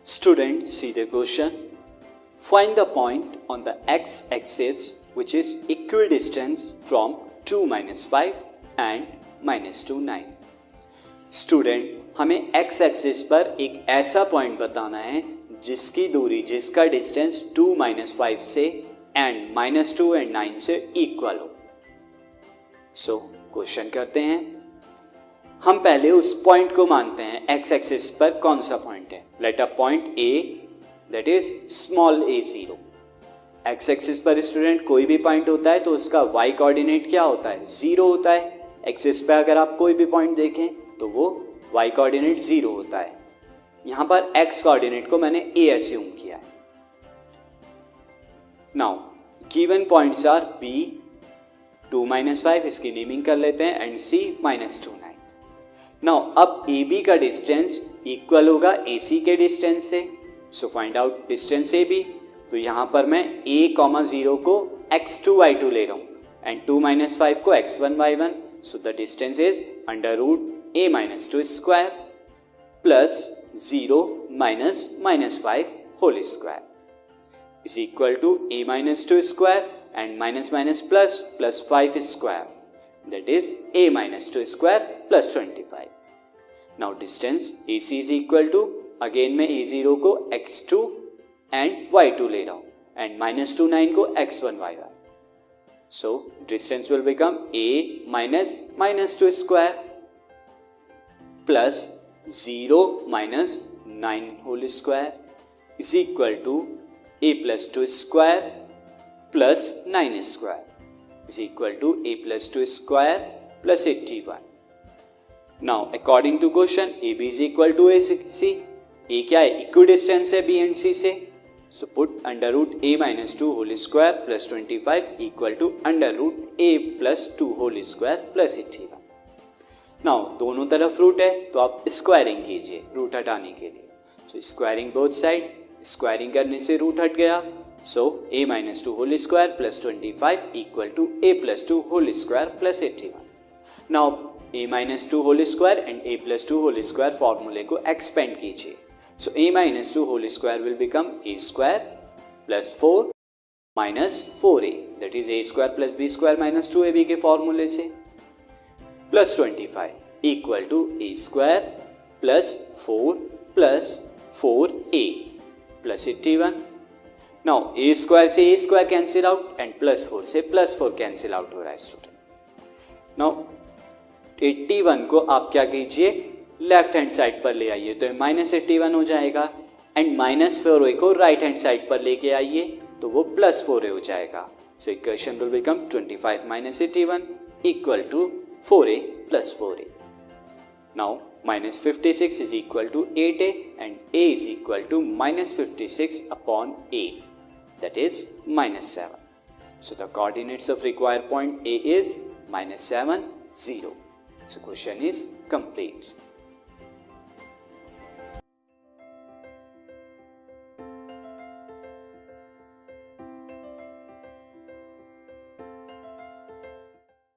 Student, see the question. Find the point on the x-axis which is equidistant from 2 minus 5 and minus 2 9. Student, हमें x axis पर एक ऐसा point बताना है जिसकी दूरी, जिसका डिस्टेंस 2 माइनस 5 से एंड माइनस 2 एंड 9 से इक्वल हो. सो क्वेश्चन करते हैं. हम पहले उस पॉइंट को मानते हैं x एक्सिस पर कौन सा पॉइंट है. Let a point a that is small a0. x axis पर स्टूडेंट कोई भी पॉइंट होता है तो उसका y कोऑर्डिनेट क्या होता है, 0 होता है. एक्सिस पे अगर आप कोई भी पॉइंट देखें तो वो y कोऑर्डिनेट 0 होता है. यहां पर x कोऑर्डिनेट को मैंने a अस्यूम किया है. Now given points are b 2 minus 5, इसकी नेमिंग कर लेते हैं, एंड c माइनस 2 9. नाउ अब AB का डिस्टेंस इक्वल होगा AC के डिस्टेंस से. So find out distance AB. तो यहां पर मैं a,0 को x2 y2 ले रहा हूं एंड 2 माइनस 5 को x1 y1. So the distance is under root a minus 2 square plus 0 minus minus 5 whole square is equal to a minus 2 square and minus minus plus plus 5 square, that is a minus 2 square plus 25. Now distance AC is equal to, again मैं a0 को x2 and y2 ले रहा हूँ and minus 2 9 को x1 y1. So distance will become a minus minus 2 square plus 0 minus 9 whole square is equal to a plus 2 square plus 9 square is equal to a plus 2 square plus 81. Now according to question AB is equal to AC. A क्या है, equidistance है B and C से. So put under root a minus 2 whole square plus 25 equal to under root a plus 2 whole square plus 81. Now दोनों तरफ root है तो आप squaring कीजिए रूट हटाने के लिए. So squaring both side, squaring करने से रूट हट गया. So a minus 2 whole square plus 25 equal to a plus 2 whole square plus 81. Now a minus 2 whole square and a plus 2 whole square फॉर्मूले को एक्सपेंड कीजिए. So a minus 2 whole square will become a square plus 4 minus 4a, that is a square plus b square minus 2ab के फॉर्मूले से, plus 25 equal to a square plus 4 plus 4a plus 81. Now a square से a square cancel out and plus 4 से plus 4 cancel out हो रहा है student. Now 81 को आप क्या कीजिए, लेफ्ट हैंड साइड पर ले आइए तो माइनस 81 हो जाएगा एंड माइनस 4a को राइट हैंड साइड पर लेके आइए तो वो प्लस 4a हो जाएगा. So equation will become 25 minus 81 equal to 4a plus 4a. Now minus 56 is equal to 8a and a is equal to minus 56 upon 8, that is minus 7. So the coordinates of required point A is minus 7 0. So question is complete.